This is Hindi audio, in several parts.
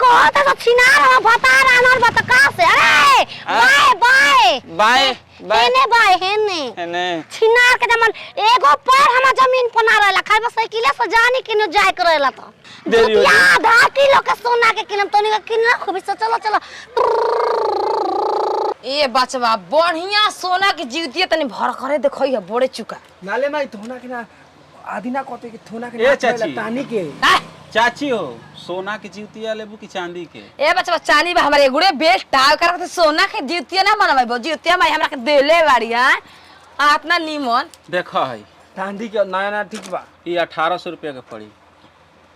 बहुत तो छिनार हो बता रानर बता का से अरे बाय बाय बाय बाय हेने बाय हेने छिनार के जमन एगो पैर हम जमीन पर ना रहला खाली बस साइकिल से जानी किनो जाय करेला तो दुतिया आधा किलो के सोना के किनम तोनी के किनला खूब से चलो चलो ए बचवा बढ़िया सोना के जीवतिया तनी भर करे देखई है बड़े चुका नाले माई थोना के ना आदिना कोते के थोना के तानी के चाची हो सोना के जीवतिया लेबू की चांदी के ए बचवा चांदी बा हमरे एगुड़े बेटा कर के सोना के जीवतिया ना मनवाइबो जीवतिया माई हमरा के देले बाड़ी है आतना नीमन देखा है चांदी के नया नया ठीक बा ये 1800 रुपया के पड़ी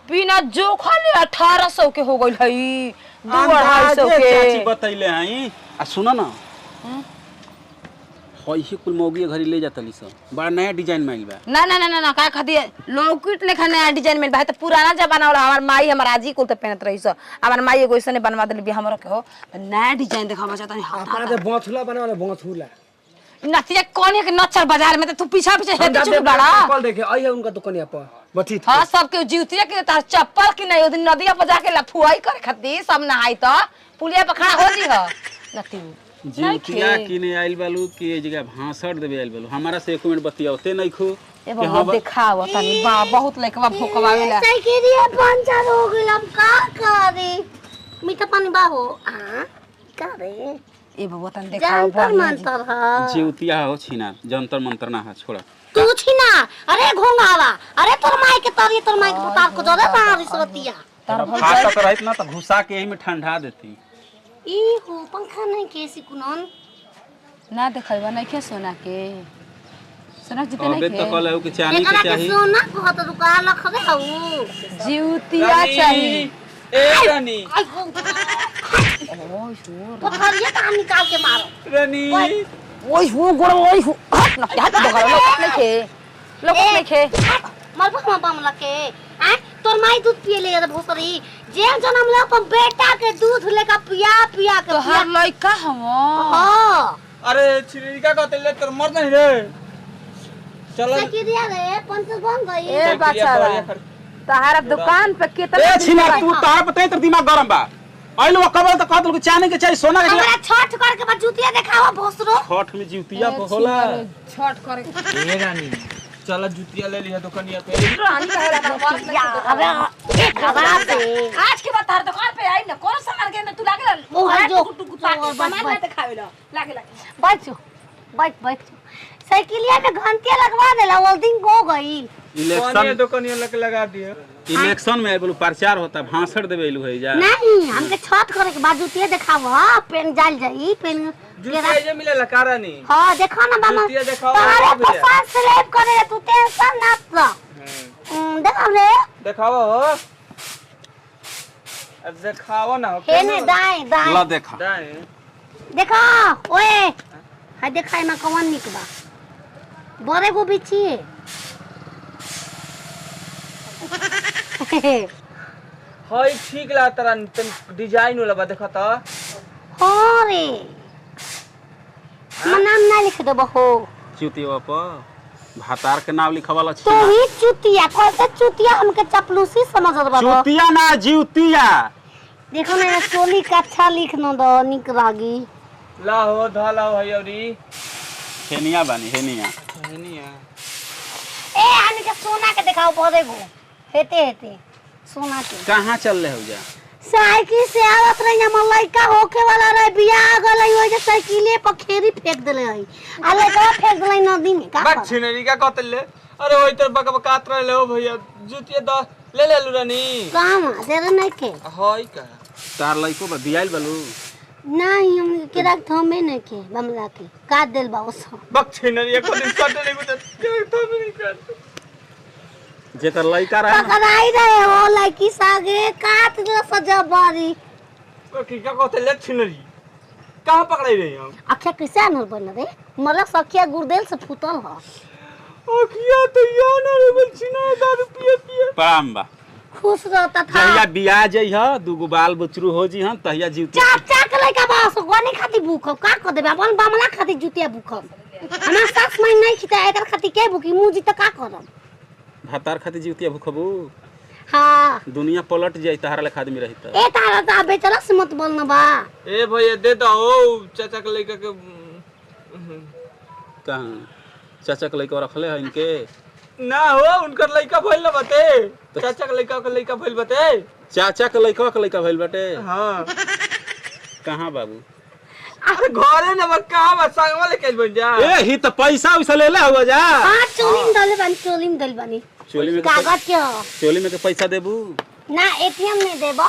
बिना जोखा ले 1800 के हो गइल हई 250 के चाची बतैले हई आ सुनो ना होई ही कुल मौगी घरी ले जातली सब बड़ा नया डिजाइन माइल बा ना ना ना ना का खाती लौकिट लेखा नया डिजाइन में भाई तो पुराना जमाना वाला हमार माई हमर आजी कुल तो पहनत रही सो हमार माई एगो ऐसने बनवा देली हमरो के हो नया डिजाइन देखा बचा तनी अपना ते बोथुला बनावले बोथुला नथिया कोने के नचर बाजार में तू पीछा पीछे हेते चुप बड़ा कल देखे आई है उनका दुकानिया पर बठी हां सबके जीवतिया के तार चप्पल की नहीं ओदिन नदिया पर जाके लफुआई करे खाती सब नहाई तो पुलिया पर खड़ा हो जी ह नती जीवतिया किने आइल बालू की ए जगह भांसड़ देबे आइल बालू हमरा से 1 मिनट बतियावते नहीं खू ए बाबा देखाव तनी बा बहुत लइकवा भोकवावेला साइकिलिया पंचर हो गइल हम का करे मीठा पानी बा हो हां का रे ए बाबा तनी देखाव जंतर मंतर ह जीवतिया हो छिना जंतर मंतर ना है छोड़ा तू छिना अरे घोंगावा अरे तोर माई के पुतार को जरे मारी सतिया तार भाषा तो रहित ना तो घुसा के एही में ठंडा देती ई हो पंखा नहीं केसी कुनन ना देखैबा नहीं के सोना के सोना जिते नहीं अबे के तो कहलौ कि चांदी के चाहिए सोना बहुत दुकान रख दे हऊ जीवतिया चाहिए ए रानी आई हो ओय शोर पथरिया कान निकाल के मारो रानी ओय हो गोड़ ओय हो ना क्या तो घर लोग नहीं खे मरबो हम बामला के आ तोर माई दूध पिए ले जा भोसरी जे जन्म ले अपन बेटा के दूध लेके पिया पिया के तो हर लइका हम हां अरे छिरिका कहते ले तोर मर नहीं रे चलो सकी दिया रे पंच बन गई ए बच्चा तहारा दुकान पे कितना ए छिना तू तार पते तर दिमाग गरम बा आइलो कबल तो कहत चांदी के चाहिए सोना के हमरा छठ करके बाद जूतिया देखावा भोसरो छठ में जीवतिया होला छठ करे ए रानी चल जूतिया ले लिया दुकानिया पे रानी कहला अबे एक खबर से आज के बाद तार दुकान पे आई ना कौन सामान के तू लागे ओ हर जो सामान लेते खावेला लागे बैठो बैठ साइकिलिया में घंटिया लगवा देला वो दिन हो गई इलेक्शन दुकानिया लगा दिया इलेक्शन में बोलो प्रचार होता भाषण देबे इलु है जा नहीं हमके छठ करे के बाद जूतिया देखावा पेन जाल जाई पेन जूतिया जे मिलेला कारानी हां देखो ना मामा जूतिया देखाओ तारे पसंद स्लैब करे तू टेंशन ना ल देखो रे देखावा हो अब देखावा ना हे ने दाएं दाएं ला देखा दाएं देखो ओए हाय देखाई में कौन निक बा बड़े को बिछी हाय ठीक ला तरा डिजाइन वाला बा देखा त हां रे मन नाम ना लिख दे बहो चुतिया पर भातार के नाम लिखवाला तो ही चुतिया कैसे चुतिया हमके चपलूसी समझत बा चुतिया ना जीवतिया देखो ना चोली का अच्छा लिख न दो निक लागी ला हो धाला हो हयरी हेनिया बानी हेनिया ए हमके सोना के दिखाओ पौधे को हेते हेते सोना के कहां चल ले हो जा साइकिल से आवत रही हम लइका होके वाला रहे बियाह गलई हो जे साइकिले पर खेरी फेंक देले हई आ लइका फेंक देले नदी में का बट छिनरी का कहतले अरे ओइ तर बकबकात रहे हो भैया जुतिया द ले ले लुरानी काम तेरे नहीं के हाय का तार लइको बा दियाइल बालू नहीं हम के रख थमे नहीं के बमला के काट देल बा ओस बक छिनरी को दिन काट ले बत तो नहीं काट जे तर लइका रहे पकड़ाई रहे हो लड़की सागे काट दे सजबारी ओ की का कहतले छिनरी कहां पकड़ाई रही हम अखिया कैसे न बन रे मरक सखिया गुरदेल से फूटल ह अखिया तो या ना रे बोल छिना दारू पिए पिए पाम बा खुश रहता था जहिया बियाह जइह दुगो बाल बचरू हो जी हम तहिया जीवती चाचा के लइका बास गोनी खाती भूख का कर देबे अपन बमला खाती जुतिया भूख हमरा सास माई नहीं खिता एकर खाती के भूखी मुजी त का करब भातार खाती जीवतिया भूखबू हाँ दुनिया पलट जाई तहारा लेखा आदमी रही त ए तारा ता बेचारा से मत बोलना बा। ए भैया दे दो चाचा के लड़का के कहाँ चाचा के लड़का रखले है इनके ना हो उनकर लड़का भइल ना बते चाचा के लड़का भइल बते चाचा के लड़का भइल बाटे। हाँ कहाँ बाबू? अरे घरे ना कहां बा संगवा लेके बन जा ए ही तो पैसा वैसा ले ले हुआ जा। हाँ चोली में डाले बानी चोली में डाले बानी चोली में कागज के हो। चोली में के पैसा देबू ना एटीएम में देबो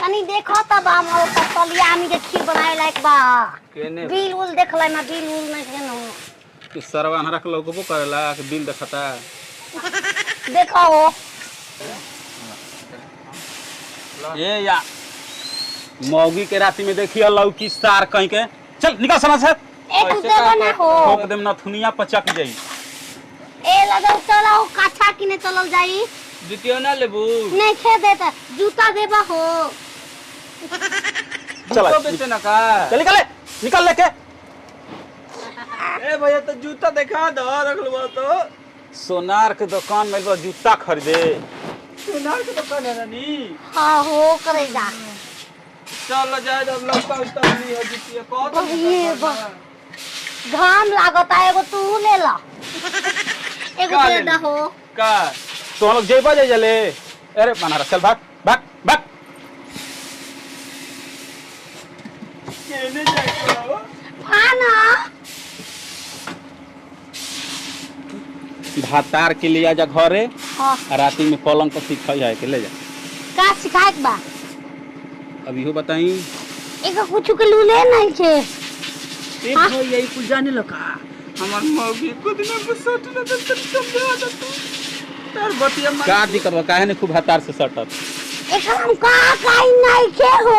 तनी देखो तब हम तलिया आमी के खीर बनाए लायक बा केने बिल उल देख लै ना बिल उल नहीं केनो कि सरवा नरक लोगबो करेला कि बिल देखता देखो हो ए या मौगी के राती में देखिए लौकी सार कहीं के चल निकल समझ से एक देबो ना हो ठोक देम ना थुनिया पचक जाई। ए लगा चला हो काछा किने चलल जाई जुतियो ना लेबू नहीं खे देता जूता देबा हो चला तो बेचे ना का चल निकल लेके। ए भैया तो जूता दिखा दो रख लो तो सोनार के दुकान में एगो जूता खरीदे। सोनार के दुकान है रानी हाँ हो करेगा चल जाए जब लड़का उस्ता नहीं हो जुतिया कौन ये बा घाम लागता एगो तू ले ला एगो का दे ले दा हो का तो हम लोग जेबा जाए जले अरे बनारस चल भाग भाग भाग। केने जाए हो खाना भातार के लिए आजा घरे हाँ आ राती में पलंग पर सिखाई है के ले जा। का सिखाए के बा अभी हो बताई एगो कुछ के लूले नहीं छे ए भैया कुछ जाने लगा हमार मौगी को दिन में सट न दे समझा दे तू तार बतिया मन का दिक्कत बा काहे ने खूब भातार से सटत एक हम का काई नहीं छे हो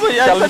भैया चल